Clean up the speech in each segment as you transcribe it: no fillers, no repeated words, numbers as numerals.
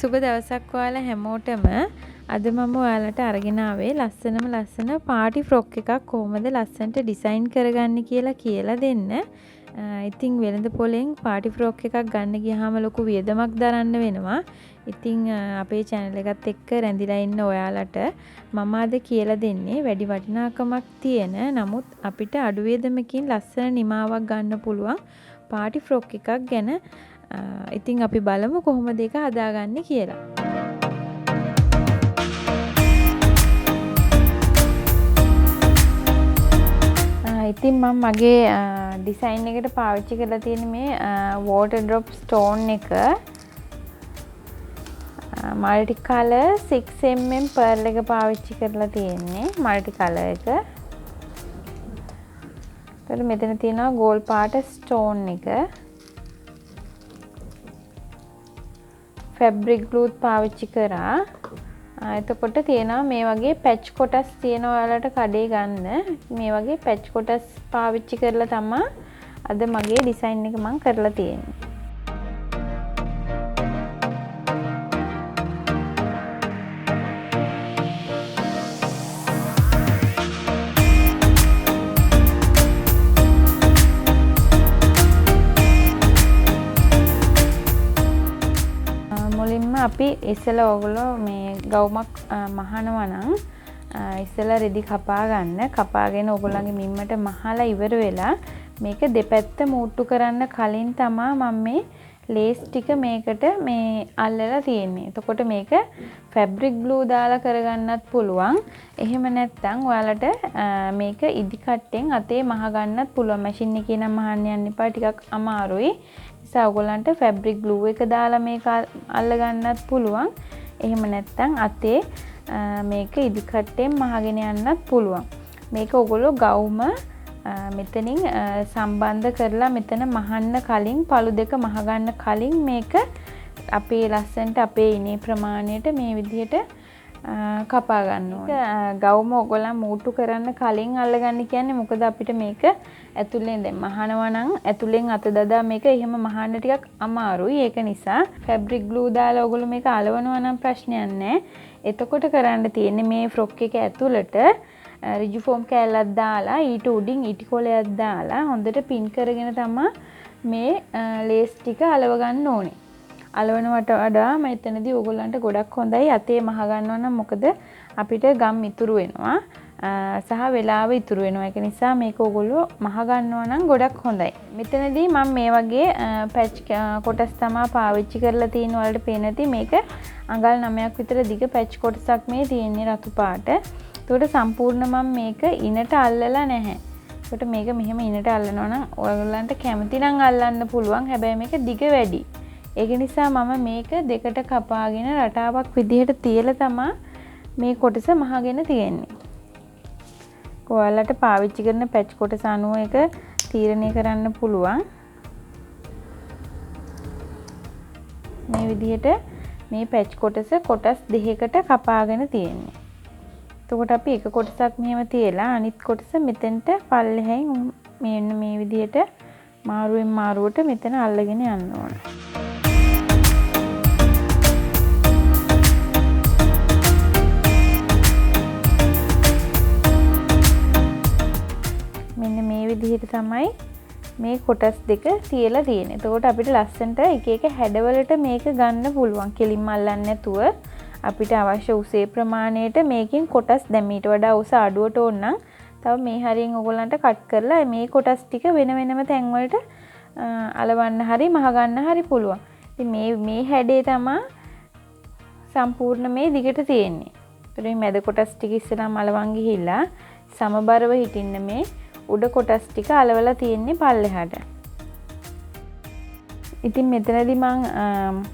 සුබ දවසක් ඔයාලා හැමෝටම. අද මම ඔයාලට අරගෙන ආවේ ලස්සන පාටි ෆ්‍රොක් එකක් කොහොමද ලස්සනට ඩිසයින් කරගන්නේ කියලා දෙන්න. ඉතින් වෙළඳ පොලෙන් පාටි ෆ්‍රොක් එකක් ගන්න ගියාම ලොකු වියදමක් දරන්න වෙනවා. ඉතින් අපේ channel එකත් එක්ක රැඳිලා ඉන්න ඔයාලට මම අද කියලා දෙන්නේ වැඩි වටිනාකමක් තියෙන නමුත් අපිට අඩු වියදමකින් ලස්සන නිමාවක් ගන්න පුළුවන් පාටි ෆ්‍රොක් එකක් ගැන. ඉතින් අපි බලමු කොහොමද ඒක හදාගන්නේ කියලා. ඉතින් මම මගේ ඩිසයින් එකට පාවිච්චි කරලා තියෙන මේ water drop stone එක multi color 6mm pearl එක පාවිච්චි කරලා තියෙන්නේ multi color එක. ඊට මෙතන තියෙනවා gold පාට stone එක. ෆැබ්‍රික් ග්ලූත් පාවිච්චි කරා. එතකොට තියෙනවා මේ වගේ පැච් කොටස් තියෙන ඔයාලට කඩේ ගන්න. මේ වගේ පැච් කොටස් පාවිච්චි කරලා තමයි අද මගේ ඩිසයින් එක මම කරලා තියෙන්නේ. අපි ඉස්සෙල්ලා ඔයගොල්ලෝ මේ ගවුමක් මහනවා නම් ඉස්සෙල්ලා රෙදි කපා ගන්න. කපාගෙන ඔයගොල්ලන්ගේ මිම්මට මහලා ඉවර වෙලා මේක දෙපැත්ත මූට්ටු කරන්න කලින් තමයි මම මේ ලේස් ටික මේකට මේ අල්ලලා තියෙන්නේ. එතකොට මේක ෆැබ්‍රික් ග්ලූ දාලා කරගන්නත් පුළුවන්. එහෙම නැත්නම් ඔයාලට මේක ඉදි කට්ටෙන් අතේ මහ ගන්නත් පුළුවන්. මැෂින් එකේ නම් මහන්න යන්න එපා. ටිකක් අමාරුයි. ඔයගොල්ලන්ට ෆැබ්‍රික් ග්ලූ එක දාලා මේක අල්ල ගන්නත් පුළුවන්. එහෙම නැත්නම් අතේ මේක ඉදි කට්ටෙන් මහගෙන යන්නත් පුළුවන්. මේක ඔයගොල්ලෝ ගවුම මෙතනින් සම්බන්ධ කරලා මෙතන මහන්න කලින් පළු දෙක මහ ගන්න කලින් මේක අපේ ලස්සන්ට අපේ ඉනේ ප්‍රමාණයට මේ විදිහට කපා ගන්න ඕනේ. ගවුම ඔයගොල්ලන් මූට්ටු කරන්න කලින් අල්ලගන්න කියන්නේ මොකද අපිට මේක ඇතුලෙන් දැන් මහනවා නම් ඇතුලෙන් අත දදා මේක එහෙම මහන්න ටිකක් අමාරුයි. ඒක නිසා ෆැබ්‍රික් ග්ලූ දාලා ඔයගොල්ලෝ මේක අලවනවා නම් ප්‍රශ්නයක් නැහැ. එතකොට කරන්න තියෙන්නේ මේ ෆ්‍රොක් එක ඇතුළට රිජු ෆෝම් කෑල්ලක් දාලා ඊට උඩින් ඉටි කොලයක් දාලා හොඳට පින් කරගෙන තමයි මේ ලේස් ටික අලව ගන්න ඕනේ. අලවනවට වඩා මෙතනදී ඔයගොල්ලන්ට ගොඩක් හොඳයි අතේ මහ ගන්නවා නම් මොකද අපිට ගම් ඉතුරු වෙනවා සහ වෙලාව ඉතුරු වෙනවා. ඒක නිසා මේක ඔයගොල්ලෝ මහ ගන්නවා නම් ගොඩක් හොඳයි. මෙතනදී මම මේ වගේ පැච් කොටස් තමයි පාවිච්චි කරලා තියෙන වලට පේනති මේක අඟල් 9ක් විතර දිග පැච් කොටසක් මේ තියෙන්නේ රතු පාට. ඒකට සම්පූර්ණ මම මේක ඉනට අල්ලලා නැහැ. ඒකට මේක මෙහෙම ඉනට අල්ලනවා නම් ඔයගොල්ලන්ට කැමති නම් අල්ලන්න පුළුවන්. හැබැයි මේක දිග වැඩි. ඒක නිසා මම මේක දෙකට කපාගෙන රටාවක් විදිහට තියලා තමයි මේ කොටස මහගෙන තියෙන්නේ. ඔයාලට පාවිච්චි කරන පැච් කොටස අනුව එක තීරණය කරන්න පුළුවන්. මේ විදිහට මේ පැච් කොටස් දෙකකට කපාගෙන තියෙන්නේ. එතකොට අපි එක කොටසක් මෙහෙම තියලා අනිත් කොටස මෙතෙන්ට පල්ලෙහෙන් මේ විදිහට මාරුවෙන් මාරුවට මෙතන අල්ලගෙන යන්න ඕන. මෙන්න මේ විදිහට තමයි මේ කොටස් දෙක තියලා තියෙන්නේ. එතකොට අපිට ලස්සනට එක එක හැඩවලට මේක ගන්න පුළුවන්. කෙලින්ම අල්ලන්නේ නැතුව අපිට අවශ්‍ය උසේ ප්‍රමාණයට මේකෙන් කොටස් දැන් මීට වඩා උස අඩුවට ඕන නම් තව මේ හරියෙන් ඔයගොල්ලන්ට කට් කරලා මේ කොටස් ටික වෙන වෙනම තැන් වලට අලවන්න හරි මහ ගන්න හරි පුළුවන්. ඉතින් මේ හැඩේ තමයි සම්පූර්ණ මේ දිගට තියෙන්නේ. ඒතර මේ මැද කොටස් ටික ඉස්සරහම අලවන් ගිහිල්ලා සමබරව හිටින්න මේ උඩ කොටස් ටික අලවලා තියෙන්නේ පල්ලෙහාට. ඉතින් මෙතනදී මම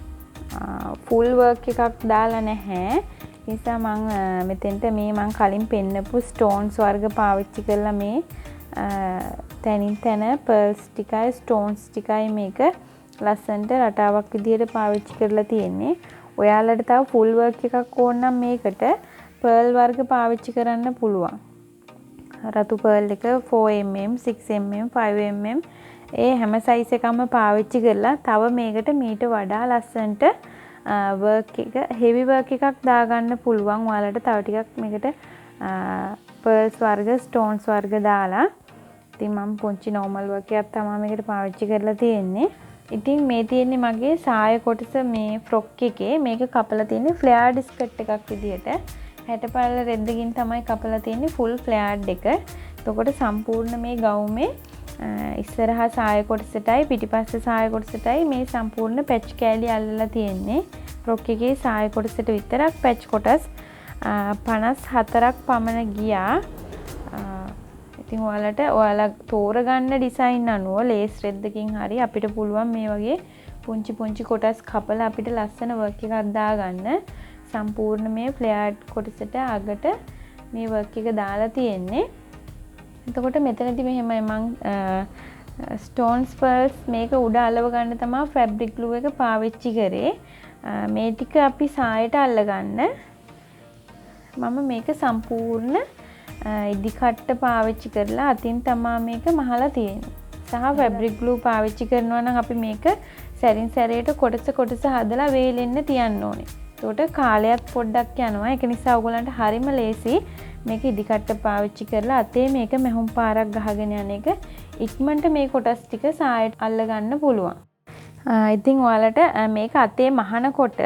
ෆුල් වර්ක් එකක් දාලා නැහැ. ඒ නිසා මම මෙතෙන්ට මේ මම කලින් පෙන්නපු ස්ටෝන්ස් වර්ග පාවිච්චි කරලා මේ තනින් තන පර්ල්ස් ටිකයි ස්ටෝන්ස් ටිකයි මේක ලස්සනට රටාවක් විදිහට පාවිච්චි කරලා තියෙන්නේ. ඔයාලට තව ෆුල් වර්ක් එකක් ඕන නම් මේකට පර්ල් වර්ග පාවිච්චි කරන්න පුළුවන්. රතු පර්ල් එක 4mm 6mm 5mm ඒ හැම සයිස් එකක්ම පාවිච්චි කරලා තව මේකට මීට වඩා ලස්සනට වර්ක් එක හෙවි වර්ක් එකක් දාගන්න පුළුවන්. ඔයාලට තව ටිකක් මේකට පර්ල්ස් වර්ග ස්ටෝන්ස් වර්ග දාලා. ඉතින් මම පුංචි නෝමල් වර්ක් එකක් තමයි මේකට පාවිච්චි කරලා තියෙන්නේ. ඉතින් මේ තියෙන්නේ මගේ සාය කොටස මේ ෆ්‍රොක් එකේ. මේක කපලා තියෙන්නේ ෆ්ලෙයාර්ඩ් ස්කර්ට් එකක් විදියට. 60 පළල රෙද්දකින් තමයි කපලා තියෙන්නේ ෆුල් ෆ්ලෙයාර්ඩ් එක. එතකොට සම්පූර්ණ මේ ගවුමේ ඉස්සරහා සාය කොටසටයි පිටිපස්ස සාය කොටසටයි මේ සම්පූර්ණ පැච් කෑලි අල්ලලා තියෙන්නේ. ෆ්‍රොක් එකේ සාය කොටසට විතරක් පැච් කොටස් 54ක් පමණ ගියා. ඉතින් ඔයාලා තෝරගන්න ඩිසයින් අනුව ලේස් රෙද්දකින් හරි අපිට පුළුවන් මේ වගේ පුංචි පුංචි කොටස් කපලා අපිට ලස්සන වර්ක් එකක් දාගන්න. සම්පූර්ණ මේ ෆ්ලෙයාර්ඩ් කොටසට අගට මේ වර්ක් එක දාලා තියෙන්නේ. එතකොට මෙතනදී මෙහෙමයි මම ස්ටෝන්ස් පර්ල්ස් මේක උඩ අලව ගන්න තමයි ෆැබ්‍රික් ග්ලූ එක පාවිච්චි කරේ. මේ ටික අපි සායට අල්ලගන්න මම මේක සම්පූර්ණ ඉදි කට්ට පාවිච්චි කරලා අතින් තමා මේක මහලා තියෙන්නේ. සහ ෆැබ්‍රික් ග්ලූ පාවිච්චි කරනවා නම් අපි මේක සැරින් සැරේට කොටස හදලා වේලෙන්න තියන්න ඕනේ. එතකොට කාලයක් පොඩ්ඩක් යනවා. ඒක නිසා ඔයගලන්ට හරිම ලේසි මේක ඉදි කට්ට පාවිච්චි කරලා අතේ මේක මෙහුම් පාරක් ගහගෙන යන එක ඉක්මනට මේ කොටස් ටික සායට අල්ල ගන්න පුළුවන්. ඉතින් ඔයාලට මේක අතේ මහනකොට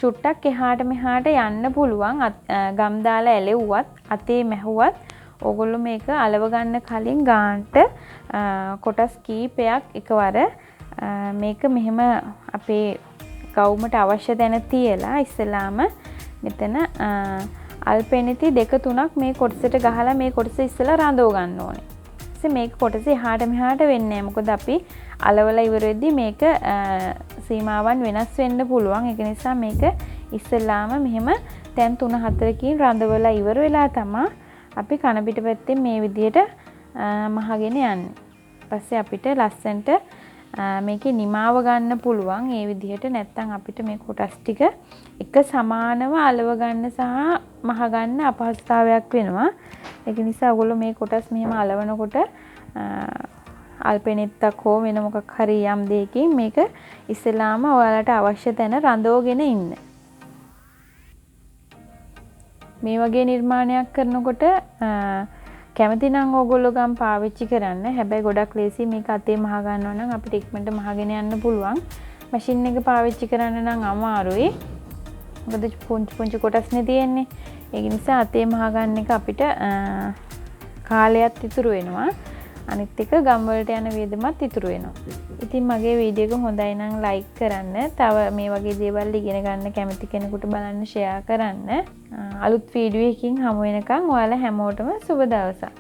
චුට්ටක් එහාට මෙහාට යන්න පුළුවන්. ගම් දාලා ඇලෙව්වත් අතේ මැහුවත් ඕගොල්ලෝ මේක අලව ගන්න කලින් ගාන්ට කොටස් කීපයක් එකවර මේක මෙහෙම අපේ ගවුමට අවශ්‍ය තැන තියලා ඉස්සලාම මෙතන අල්පෙනිති 2-3ක් මේ කොටසට ගහලා මේ කොටස ඉස්සලා රඳව ගන්න ඕනේ. ඊට මේක කොටස එහාට මෙහාට වෙන්නේ නැහැ. මොකද අපි අලවලා ඉවර වෙද්දී මේක සීමාවන් වෙනස් වෙන්න පුළුවන්. ඒක නිසා මේක ඉස්සලාම මෙහෙම තැන් 3-4කින් රඳවලා ඉවර වෙලා තමයි අපි කන පිට පැත්තෙන් මේ විදියට මහගෙන යන්නේ. ඊපස්සේ අපිට ලස්සන්ට මේකේ නිමාව ගන්න පුළුවන්. ඒ විදිහට නැත්තම් අපිට මේ කොටස් ටික එක සමානව අලව ගන්න සහ මහ ගන්න අපහසුතාවයක් වෙනවා. ඒක නිසා ඔයගොල්ලෝ මේ කොටස් මෙහෙම අලවනකොට අල්පෙනෙත්තක් හෝ වෙන මොකක් හරි යම් දෙයකින් මේක ඉස්සෙල්ලාම ඔයාලට අවශ්‍ය තැන රඳවගෙන ඉන්න. මේ වගේ නිර්මාණයක් කරනකොට කැමති නම් ඕගොල්ලෝ ගම් පාවිච්චි කරන්න. හැබැයි ගොඩක් ලේසි මේක අතේ මහ ගන්නවා නම් අපිට ඉක්මනට මහගෙන යන්න පුළුවන්. මැෂින් එක පාවිච්චි කරන්න නම් අමාරුයි. මොකද පුංචි කොටස්නේ තියෙන්නේ. ඒක නිසා අතේ මහ ගන්න එක අපිට කාලයක් ඉතුරු වෙනවා. අනිත් එක ගම් වලට යන වියදමත් ඉතුරු වෙනවා. ඉතින් මගේ වීඩියෝ එක හොඳයි නම් ලයික් කරන්න. තව මේ වගේ දේවල් ඉගෙන ගන්න කැමති කෙනෙකුට බලන්න ෂෙයා කරන්න. අලුත් වීඩියෝ එකකින් හමු වෙනකන් ඔයාලා හැමෝටම සුබ දවසක්.